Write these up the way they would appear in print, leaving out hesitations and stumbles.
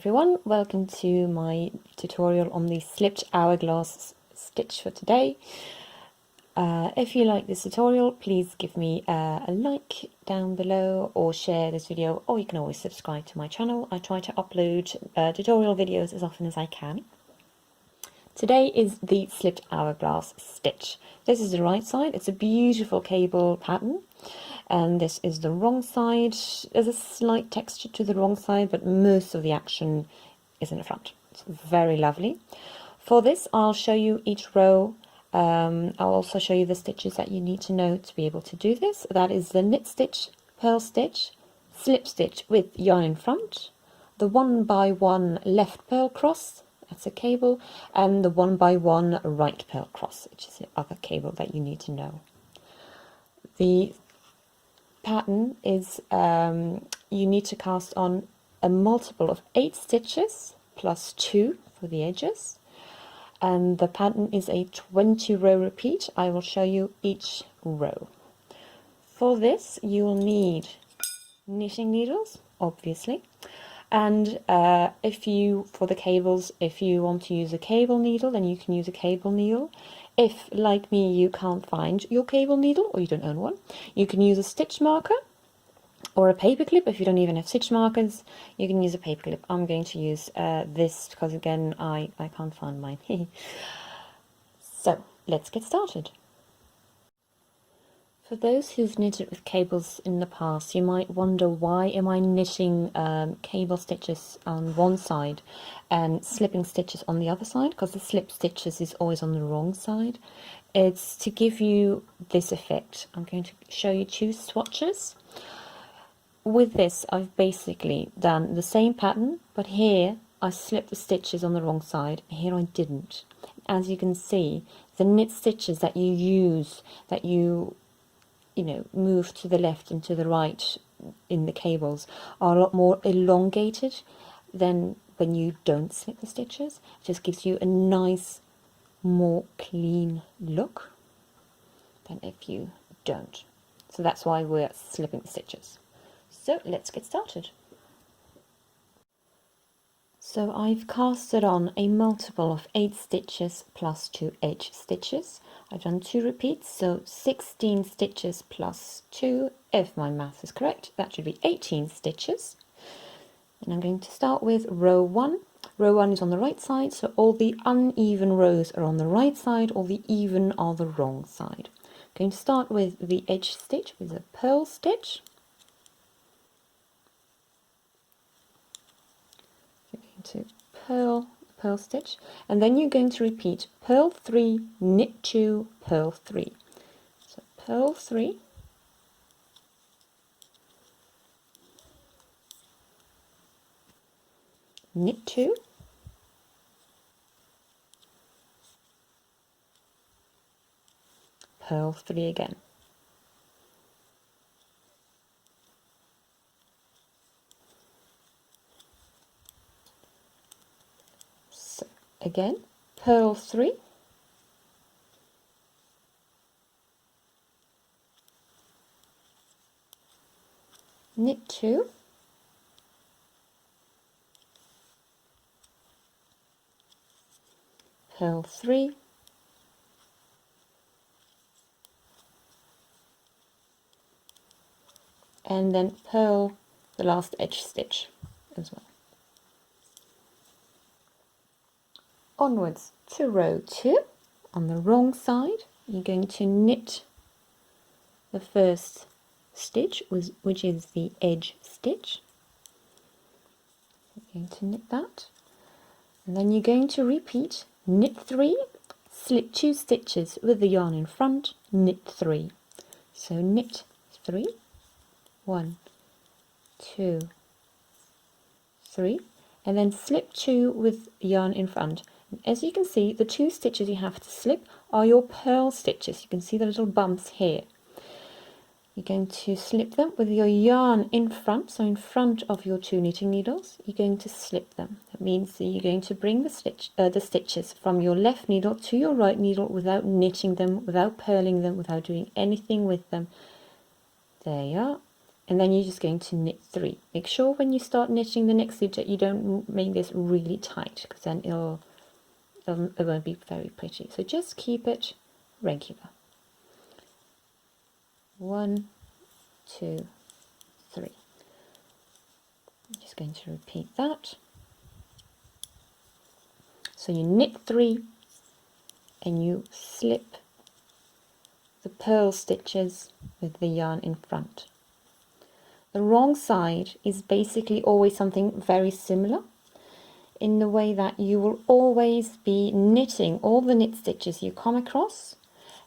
everyone, welcome to my tutorial on the slipped hourglass stitch for today. If you like this tutorial, please give me a like down below or share this video, or you can always subscribe to my channel. I try to upload tutorial videos as often as I can. Today is the slipped hourglass stitch. This is the right side. It's a beautiful cable pattern. And this is the wrong side. There's a slight texture to the wrong side, but most of the action is in the front. It's very lovely. For this, I'll show you each row. I'll also show you the stitches that you need to know to be able to do this. That is the knit stitch, purl stitch, slip stitch with yarn in front, the 1x1 left purl cross, that's a cable, and the 1x1 right purl cross, which is the other cable that you need to know. The pattern is you need to cast on a multiple of 8 stitches plus 2 for the edges, and the pattern is a 20 row repeat. I will show you each row. For this you will need knitting needles, obviously, and for the cables, if you want to use a cable needle, then you can use a cable needle. If, like me, you can't find your cable needle or you don't own one, you can use a stitch marker or a paper clip. If you don't even have stitch markers, you can use a paper clip. I'm going to use this because, again, I can't find mine. So, let's get started. For those who've knitted with cables in the past, you might wonder, why am I knitting cable stitches on one side and slipping stitches on the other side? Because the slip stitches is always on the wrong side. It's to give you this effect. I'm going to show you 2 swatches. With this, I've basically done the same pattern, but here I slipped the stitches on the wrong side. Here I didn't. As you can see, the knit stitches that you use, that you move to the left and to the right in the cables, are a lot more elongated than when you don't slip the stitches. It just gives you a nice, more clean look than if you don't. So that's why we're slipping the stitches. So let's get started. So I've casted on a multiple of 8 stitches plus 2 edge stitches. I've done 2 repeats, so 16 stitches plus 2, if my math is correct, that should be 18 stitches. And I'm going to start with row 1. Row 1 is on the right side, so all the uneven rows are on the right side, all the even are the wrong side. I'm going to start with the edge stitch with a purl stitch. To purl stitch, and then you're going to repeat purl 3, knit 2, purl 3. So purl 3, knit 2, purl 3 again. Again, purl 3, knit 2, purl 3, and then purl the last edge stitch as well. Onwards to row 2. On the wrong side, you're going to knit the first stitch, which is the edge stitch. You're going to knit that, and then you're going to repeat knit 3, slip 2 stitches with the yarn in front, knit 3. So knit 3, 1, 2, 3, and then slip 2 with yarn in front. As you can see, the 2 stitches you have to slip are your purl stitches. You can see the little bumps here. You're going to slip them with your yarn in front, so in front of your 2 knitting needles. You're going to slip them. That means that you're going to bring the stitches from your left needle to your right needle without knitting them, without purling them, without doing anything with them. There you are. and then you're just going to knit 3. Make sure when you start knitting the next stitch that you don't make this really tight, because then it won't be very pretty. So just keep it regular. 1, 2, 3. I'm just going to repeat that. So you knit 3 and you slip the purl stitches with the yarn in front. The wrong side is basically always something very similar, in the way that you will always be knitting all the knit stitches you come across,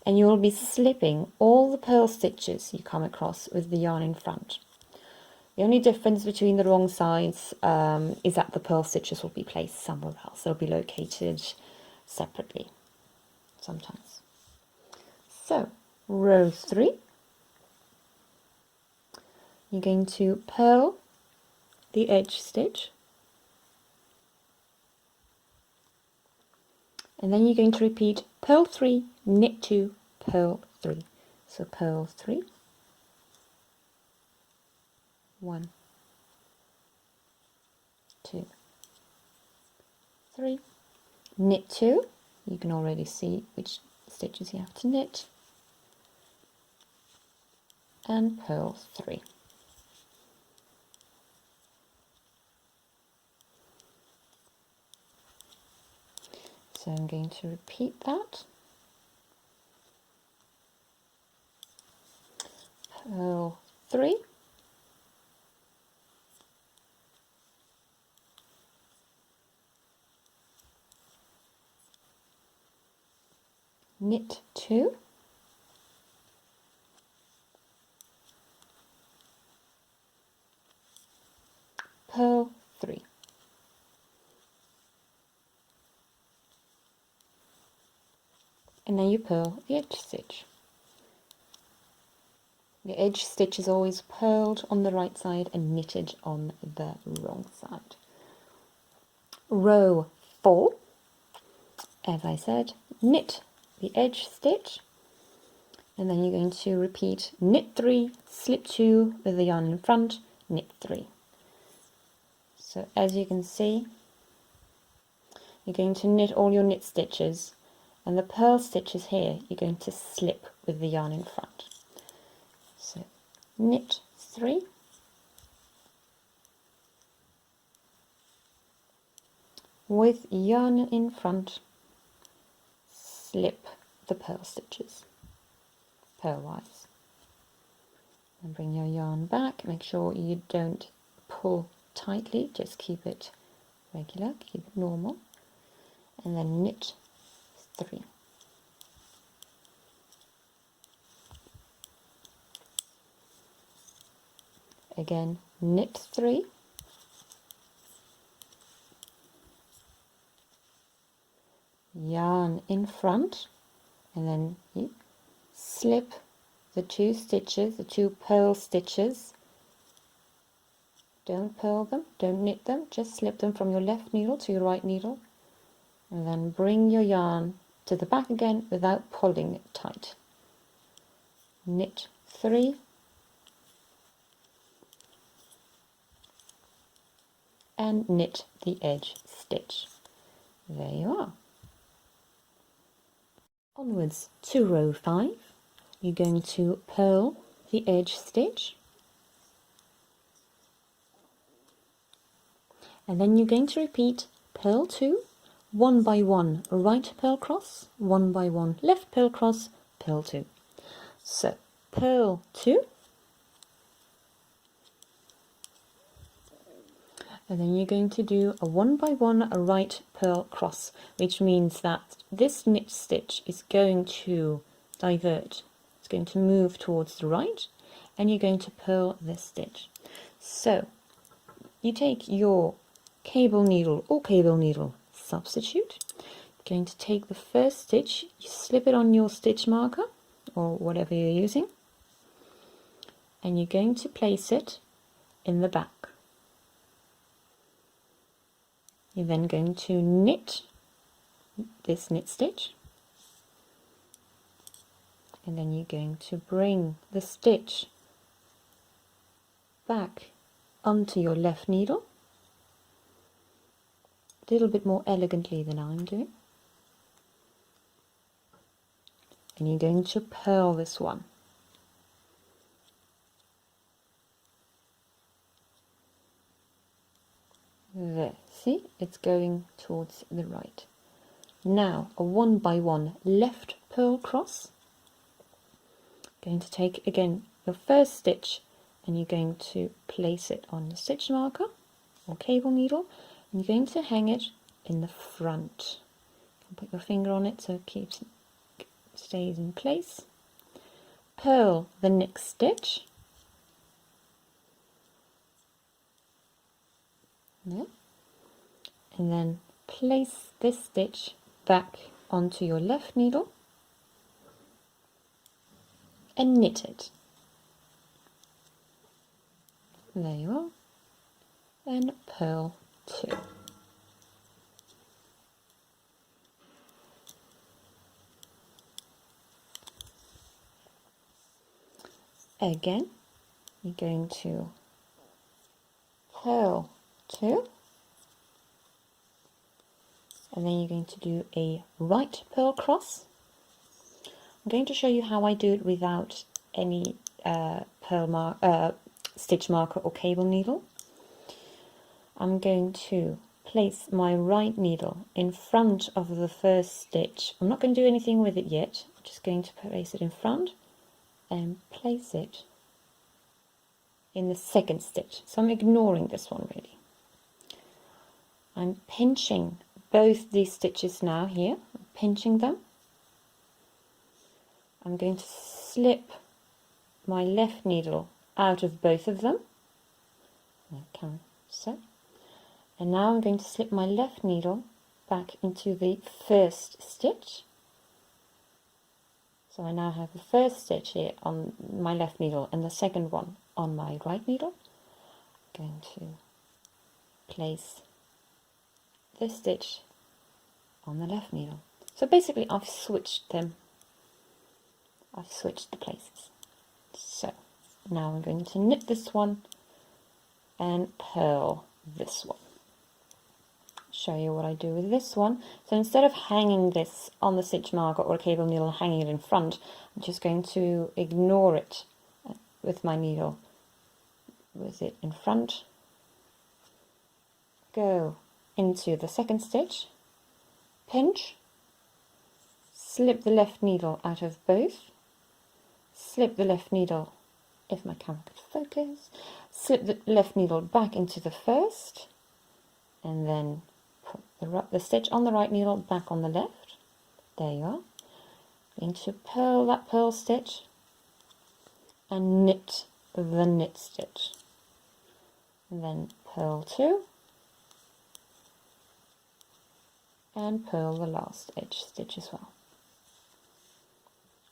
and you will be slipping all the purl stitches you come across with the yarn in front. The only difference between the wrong sides is that the purl stitches will be placed somewhere else. They'll be located separately sometimes. So, row 3, you're going to purl the edge stitch, and then you're going to repeat purl 3, knit 2, purl 3. So purl 3, 1, 2, 3, knit 2. You can already see which stitches you have to knit, and purl 3. So I'm going to repeat that. Purl 3, knit 2, purl 3. And then you purl the edge stitch. The edge stitch is always purled on the right side and knitted on the wrong side. Row 4, as I said, knit the edge stitch, and then you're going to repeat knit 3, slip 2 with the yarn in front, knit 3. So as you can see, you're going to knit all your knit stitches, and the purl stitches here you're going to slip with the yarn in front. So knit 3, with yarn in front, slip the purl stitches purlwise, and bring your yarn back. Make sure you don't pull tightly, just keep it regular, keep it normal, and then knit 3. Again, knit 3, yarn in front, and then you slip the 2 stitches, the 2 purl stitches. Don't purl them, don't knit them, just slip them from your left needle to your right needle, and then bring your yarn to the back again without pulling it tight. Knit 3, and knit the edge stitch. There you are. Onwards to row 5, you're going to purl the edge stitch, and then you're going to repeat purl 2, 1 by 1 right purl cross, 1 by 1 left purl cross, purl 2. So purl 2, and then you're going to do a 1 by 1 right purl cross, which means that this knit stitch is going to divert. It's going to move towards the right, and you're going to purl this stitch. So you take your cable needle or cable needle substitute. You're going to take the first stitch, you slip it on your stitch marker or whatever you're using, and you're going to place it in the back. You're then going to knit this knit stitch, and then you're going to bring the stitch back onto your left needle, a little bit more elegantly than I'm doing, and you're going to purl this one. There, see, it's going towards the right. Now a 1 by 1 left purl cross. Going to take again your first stitch and you're going to place it on the stitch marker or cable needle, and you're going to hang it in the front. Put your finger on it so it stays in place. Purl the next stitch. There. And then place this stitch back onto your left needle and knit it. There you are. And purl 2. Again, you're going to purl 2, and then you're going to do a right purl cross. I'm going to show you how I do it without any stitch marker or cable needle. I'm going to place my right needle in front of the first stitch. I'm not going to do anything with it yet. I'm just going to place it in front and place it in the second stitch. So I'm ignoring this one really. I'm pinching both these stitches now here. I'm pinching them. I'm going to slip my left needle out of both of them. So. And now I'm going to slip my left needle back into the first stitch. So I now have the first stitch here on my left needle and the second one on my right needle. I'm going to place this stitch on the left needle. So basically I've switched them. I've switched the places. So now I'm going to knit this one and purl this one. Show you what I do with this one. So instead of hanging this on the stitch marker or a cable needle, hanging it in front, I'm just going to ignore it with my needle, with it in front, go into the second stitch, pinch, slip the left needle out of both, slip the left needle, if my camera could focus, slip the left needle back into the first, and then put the stitch on the right needle back on the left. There you are. Going to purl that purl stitch and knit the knit stitch. And then purl 2 and purl the last edge stitch as well.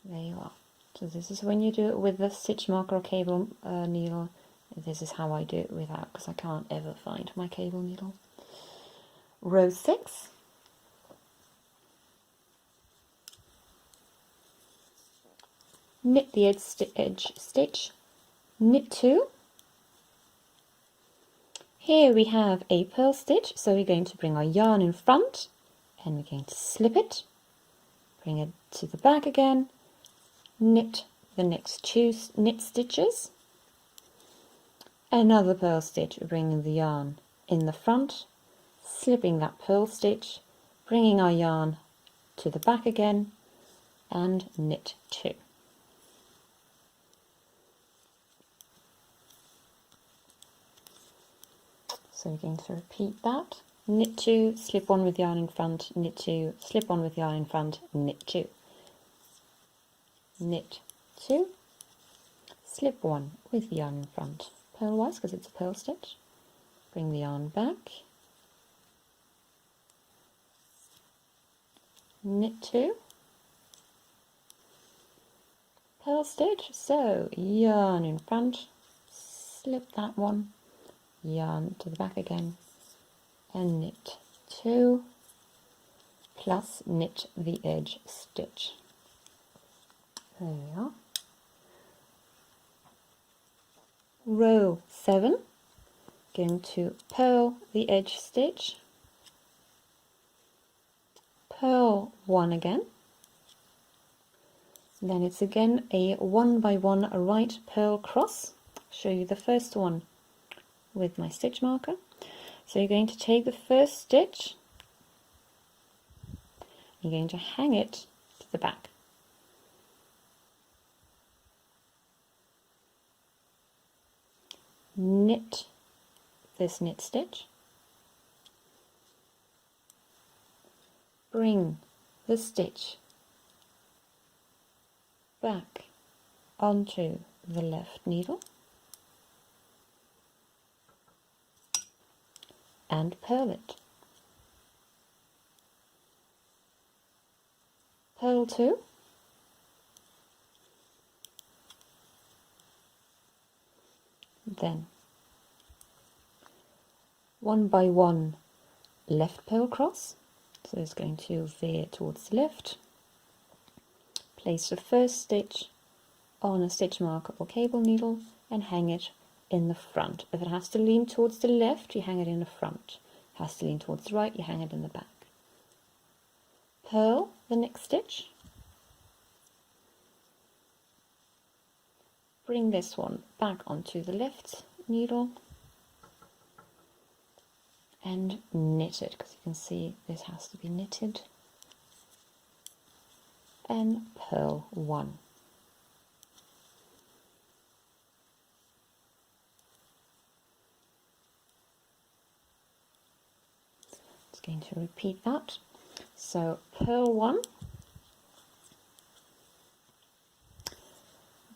There you are. So this is when you do it with the stitch marker or cable needle. This is how I do it without, because I can't ever find my cable needle. Row 6. Knit the edge stitch, knit 2. Here we have a purl stitch, so we're going to bring our yarn in front and we're going to slip it, bring it to the back again, knit the next 2 knit stitches, another purl stitch, bringing the yarn in the front, slipping that purl stitch, bringing our yarn to the back again, and knit 2. So we're going to repeat that. Knit 2, slip 1 with yarn in front, knit 2, slip 1 with yarn in front, knit 2. Knit 2, slip 1 with yarn in front, purlwise because it's a purl stitch. Bring the yarn back, knit 2, purl stitch, so yarn in front, slip that one, yarn to the back again, and knit 2 plus knit the edge stitch. There we are. Row 7, going to purl the edge stitch, purl 1 again, then it's again a 1 by 1 right purl cross. Show you the first one with my stitch marker. So you're going to take the first stitch, you're going to hang it to the back. Knit this knit stitch, bring the stitch back onto the left needle and purl it. Purl 2, then 1 by 1 left purl cross, so it's going to veer towards the left. Place the first stitch on a stitch marker or cable needle and hang it in the front. If it has to lean towards the left, you hang it in the front. If it has to lean towards the right, you hang it in the back. Purl the next stitch. Bring this one back onto the left needle and knit it, because you can see this has to be knitted, and purl 1. Just going to repeat that. So purl 1,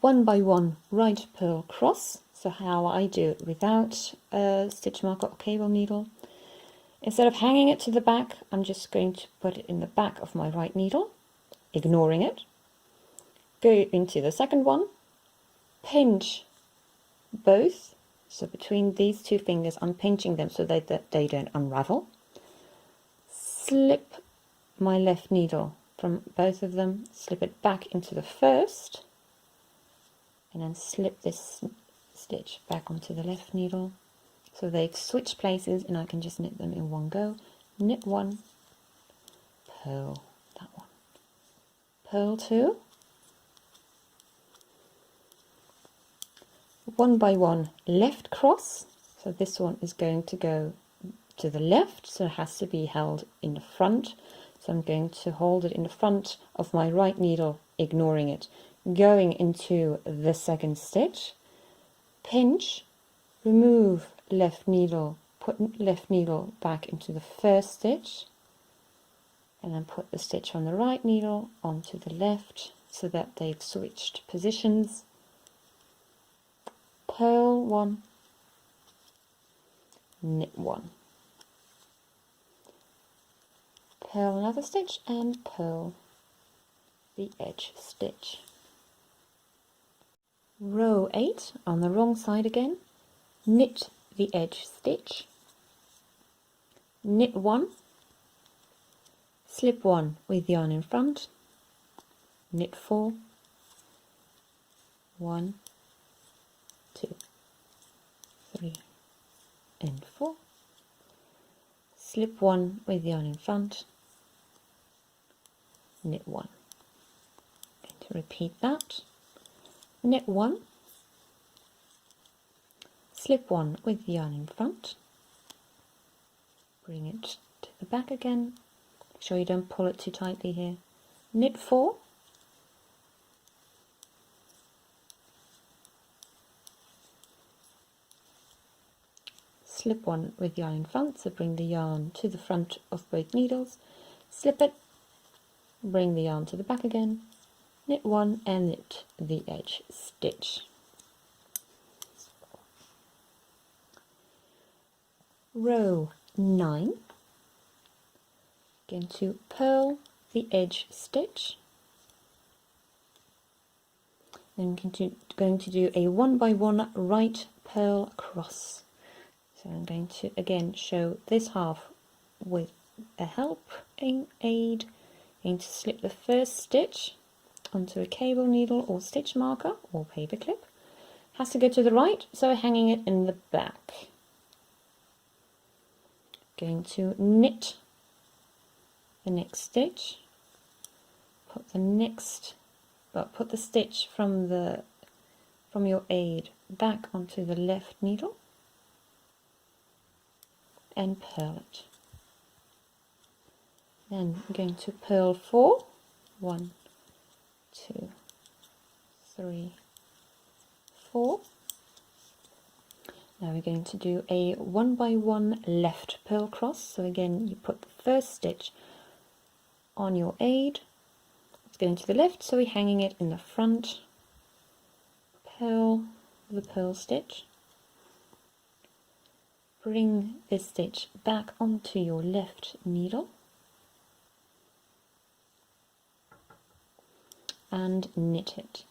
1 by 1 right purl cross. So how I do it without a stitch marker or cable needle. Instead of hanging it to the back, I'm just going to put it in the back of my right needle, ignoring it. Go into the second one, pinch both. So between these two fingers, I'm pinching them so that they don't unravel. Slip my left needle from both of them, slip it back into the first, and then slip this stitch back onto the left needle. So they've switched places and I can just knit them in one go. Knit 1, purl that one. Purl 2, 1 by 1 left cross. So this one is going to go to the left, so it has to be held in the front. So I'm going to hold it in the front of my right needle, ignoring it. Going into the second stitch, pinch, remove left needle, put left needle back into the first stitch, and then put the stitch on the right needle onto the left so that they've switched positions. Purl 1, knit 1. Purl another stitch and purl the edge stitch. Row 8 on the wrong side again, knit the edge stitch, knit 1, slip 1 with yarn in front, knit 4, 1, 2, 3 and 4, slip 1 with yarn in front, knit 1. I'm going to repeat that. Knit 1, slip 1 with yarn in front, bring it to the back again, make sure you don't pull it too tightly here, knit 4, slip 1 with yarn in front, so bring the yarn to the front of both needles, slip it, bring the yarn to the back again, knit 1 and knit the edge stitch. Row 9, going to purl the edge stitch, then going to do a 1 by 1 right purl across. So I'm going to again show this half with a helping aid. I'm going to slip the first stitch onto a cable needle or stitch marker or paper clip, has to go to the right, so we're hanging it in the back. Going to knit the next stitch, put the stitch from your aid back onto the left needle and purl it. Then I'm going to purl 4, 1, 2, 3, 4. Now we're going to do a 1 by 1 left purl cross. So again, you put the first stitch on your aid, it's going to the left, so we're hanging it in the front, purl the purl stitch, bring this stitch back onto your left needle and knit it.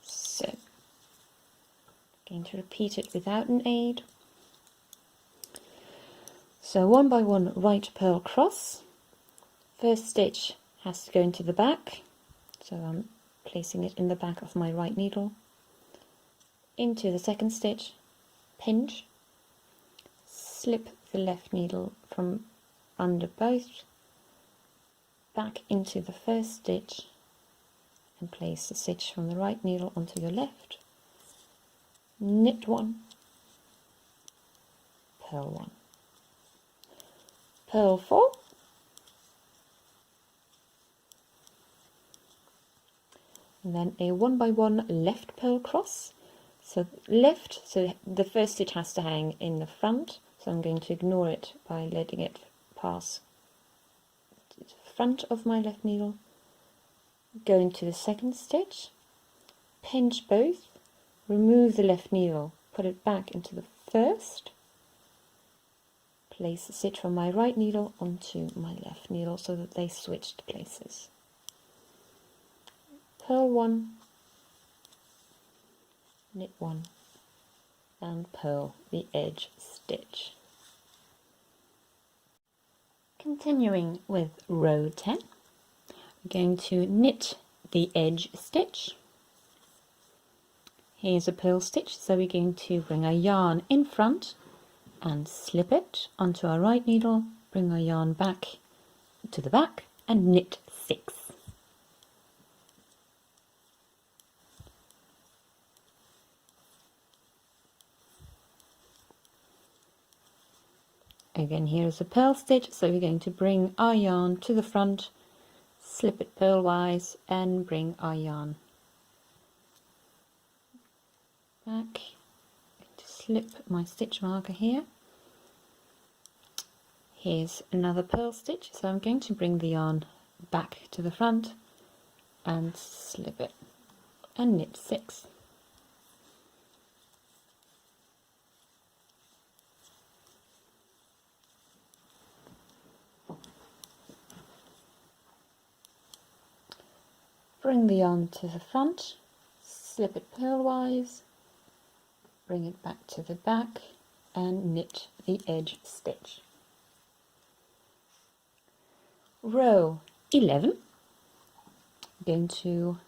So, going to repeat it without an aid. So 1 by 1 right purl cross. First stitch has to go into the back, so I'm placing it in the back of my right needle. Into the second stitch, pinch, slip the left needle from under both, back into the first stitch, and place the stitch from the right needle onto your left, knit 1, purl 1, purl 4, and then a 1 by 1 left purl cross. So left, so the first stitch has to hang in the front, so I'm going to ignore it by letting it pass to the front of my left needle. Go into the second stitch, pinch both, remove the left needle, put it back into the first, place the stitch from my right needle onto my left needle so that they switched places. Purl 1, knit 1, and purl the edge stitch. Continuing with row 10, we're going to knit the edge stitch. Here's a purl stitch, so we're going to bring our yarn in front and slip it onto our right needle, bring our yarn back to the back and knit 6. Again, here is a purl stitch, so we're going to bring our yarn to the front, slip it purlwise and bring our yarn back. To slip my stitch marker here. Here's another purl stitch, so I'm going to bring the yarn back to the front and slip it and knit 6. Bring the yarn to the front, slip it purlwise, bring it back to the back and knit the edge stitch. Row 11, I'm going to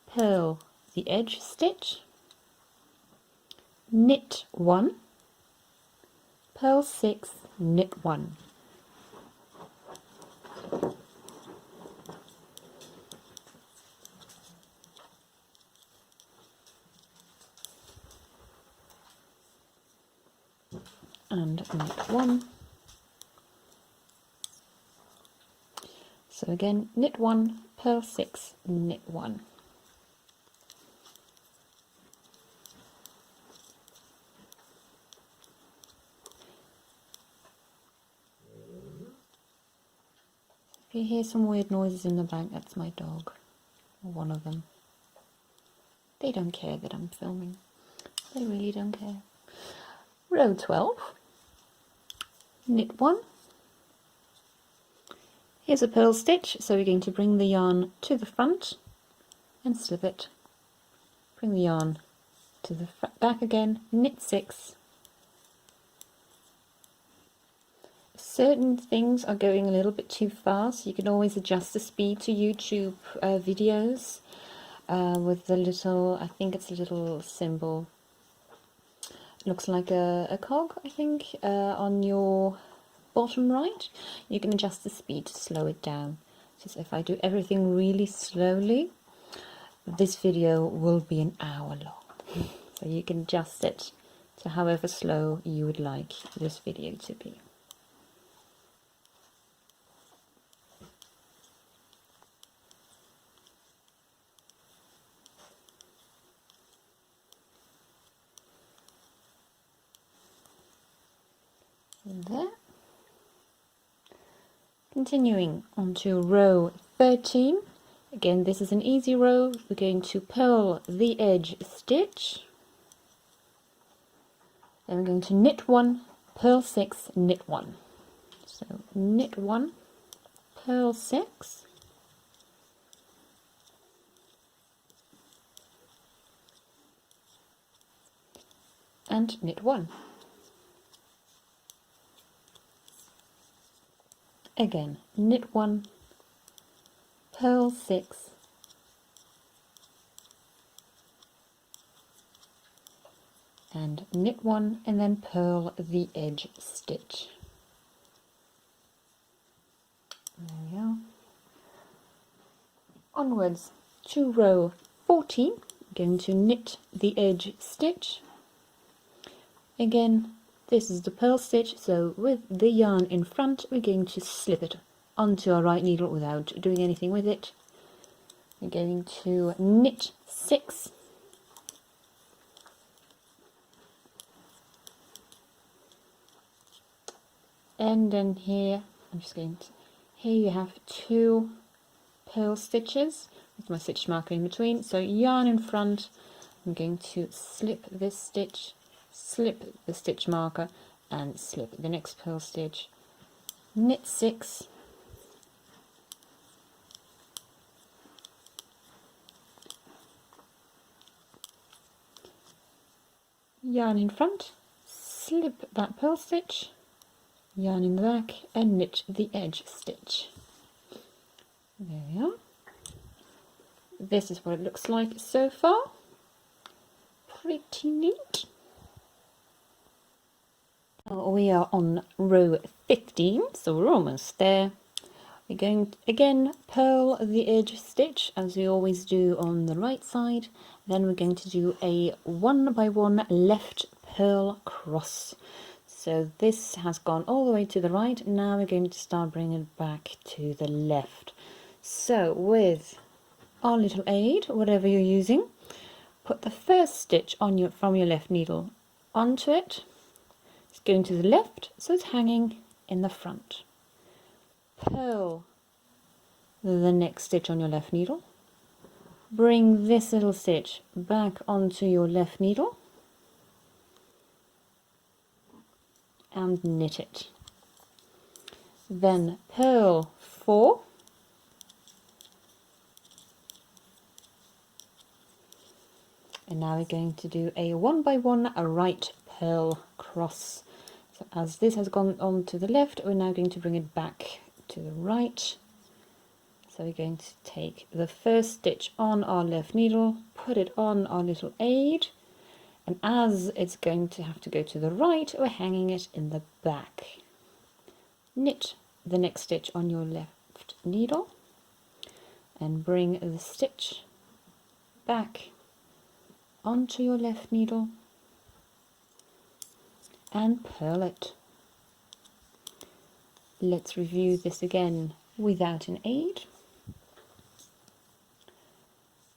purl the edge stitch, knit 1, purl 6, knit 1. And knit 1. So again, knit 1, purl 6, knit 1. If you hear some weird noises in the back, that's my dog, or one of them. They don't care that I'm filming. They really don't care. Row 12. Knit 1. Here's a purl stitch, so we're going to bring the yarn to the front and slip it. Bring the yarn to the back again, knit 6. certain things are going a little bit too fast. You can always adjust the speed to YouTube videos with the little, I think it's a little symbol. It looks like a cog, I think, on your bottom right. You can adjust the speed to slow it down. Just if I do everything really slowly, this video will be an hour long. So you can adjust it to however slow you would like this video to be. There. Continuing on to row 13. Again, this is an easy row. We're going to purl the edge stitch. Then we're going to knit 1, purl 6, knit 1. So knit 1, purl 6. And knit 1. Again, knit 1, purl 6, and knit 1, and then purl the edge stitch. There we are. Onwards to row 14, going to knit the edge stitch. Again, this is the purl stitch, so with the yarn in front, we're going to slip it onto our right needle without doing anything with it. We're going to knit 6, and then here, here you have 2 purl stitches with my stitch marker in between. So yarn in front, I'm going to slip this stitch, slip the stitch marker, and slip the next purl stitch, knit 6, yarn in front, slip that purl stitch, yarn in the back, and knit the edge stitch. There we are. This is what it looks like so far. Pretty neat. We are on row 15, so we're almost there. We're going to again purl the edge stitch as we always do on the right side. Then we're going to do a 1 by 1 left purl cross. So this has gone all the way to the right. Now we're going to start bringing it back to the left. So with our little aid, whatever you're using, put the first stitch on from your left needle onto it. It's going to the left, so it's hanging in the front. Purl the next stitch on your left needle. Bring this little stitch back onto your left needle and knit it. Then purl 4. And now we're going to do a 1 by 1 right purl cross. So as this has gone on to the left, we're now going to bring it back to the right. So we're going to take the first stitch on our left needle, put it on our little aid, and as it's going to have to go to the right, we're hanging it in the back. Knit the next stitch on your left needle and bring the stitch back onto your left needle and purl it. Let's review this again without an aid.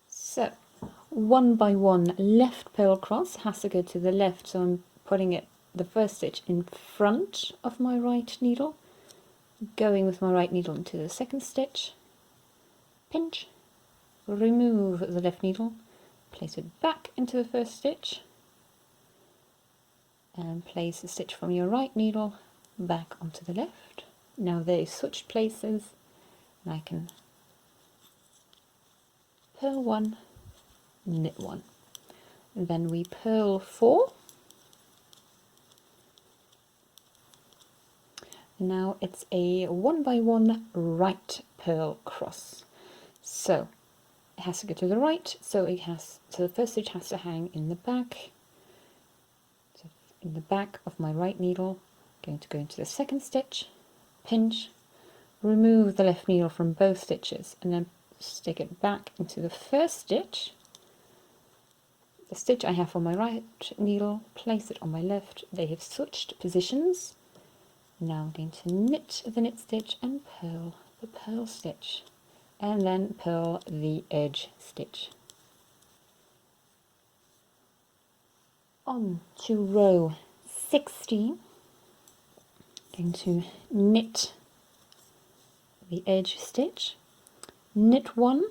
So 1 by 1 left purl cross has to go to the left, so I'm putting the first stitch in front of my right needle, going with my right needle into the second stitch, pinch, remove the left needle, place it back into the first stitch, and place the stitch from your right needle back onto the left. Now they've switched places, and I can purl 1, knit 1, and then we purl 4, Now it's a 1x1 right purl cross. So it has to go to the right, so the first stitch has to hang in the back. So in the back of my right needle, I'm going to go into the second stitch, pinch, remove the left needle from both stitches, and then stick it back into the first stitch. The stitch I have on my right needle, place it on my left. They have switched positions. Now I'm going to knit the knit stitch and purl the purl stitch, and then purl the edge stitch. On to row 16, going to knit the edge stitch, knit one,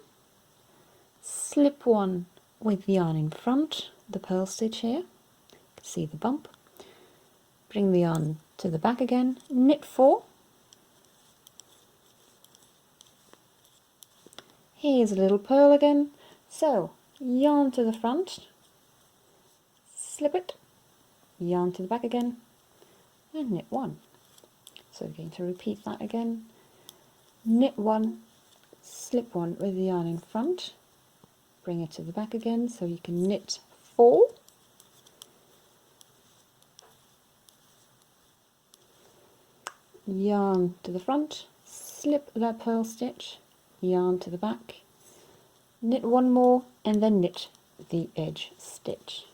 slip one with the yarn in front, the purl stitch here, you can see the bump, bring the yarn to the back again, knit four, here's a little purl again, so yarn to the front, slip it, yarn to the back again, and knit one. So we're going to repeat that again, knit one, slip one with the yarn in front, bring it to the back again, so you can knit four, yarn to the front, slip that purl stitch, yarn to the back, knit one more, and then knit the edge stitch.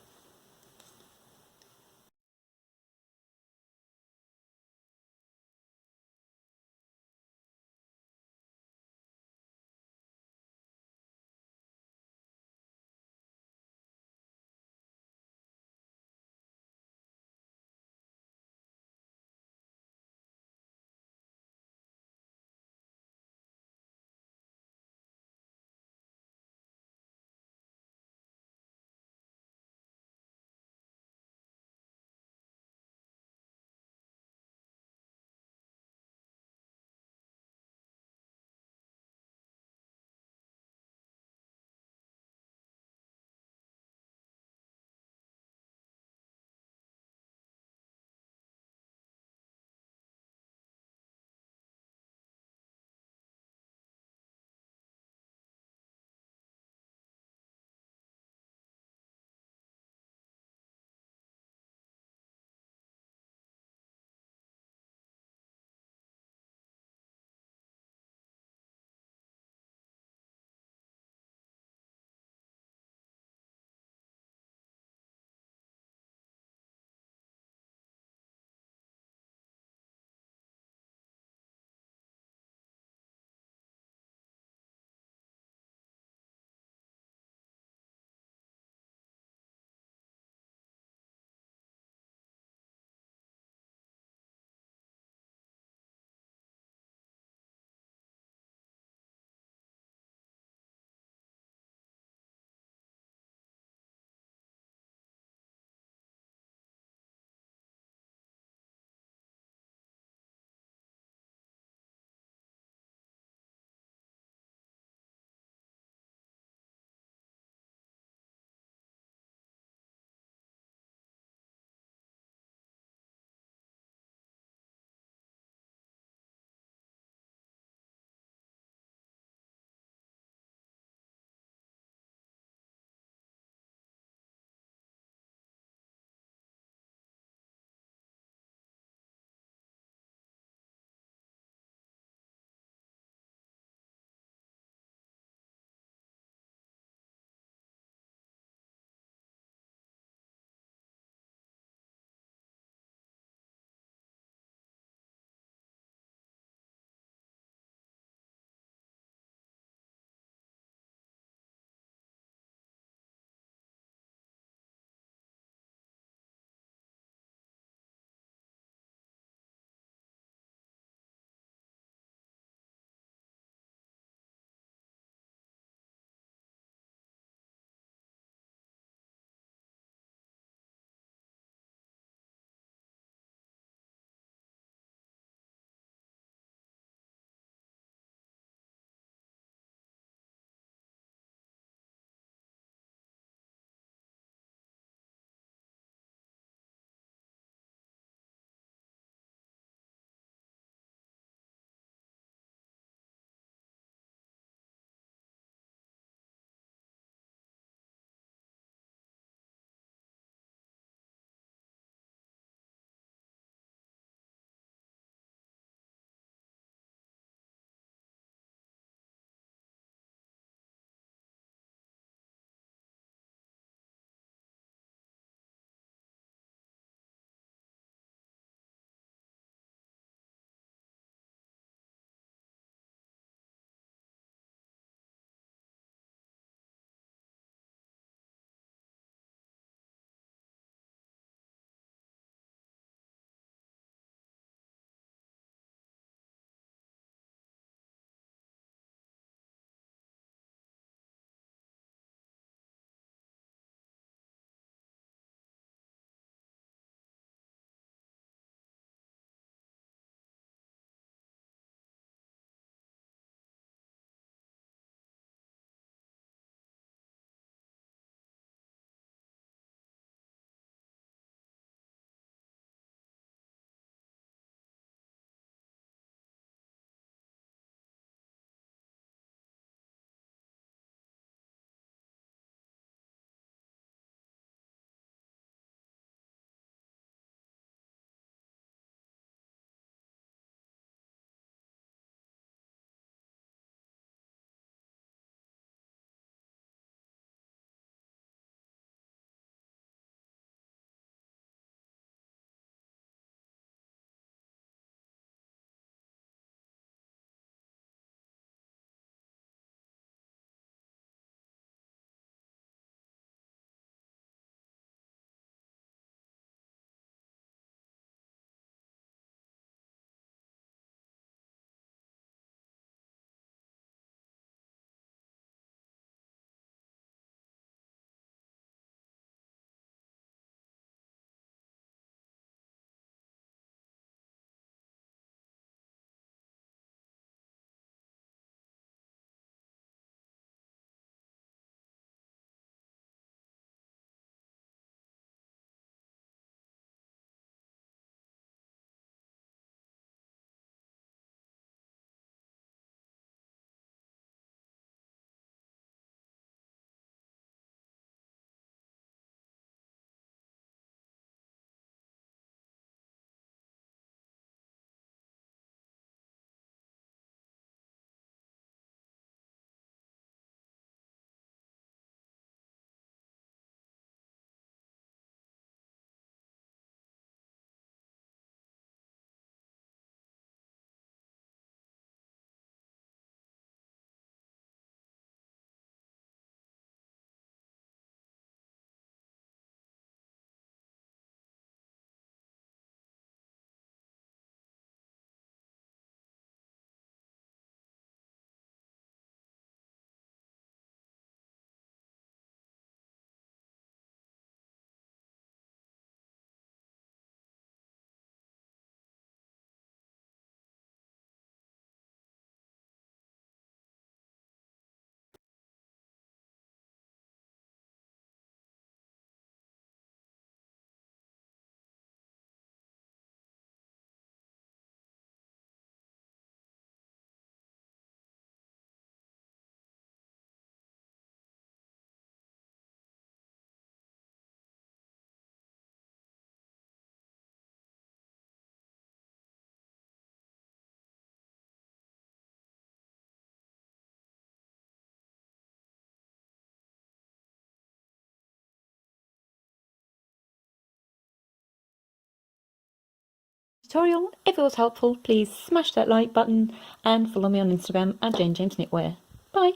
tutorial. If it was helpful, please smash that like button and follow me on Instagram at JaneJamesKnitwear. Bye!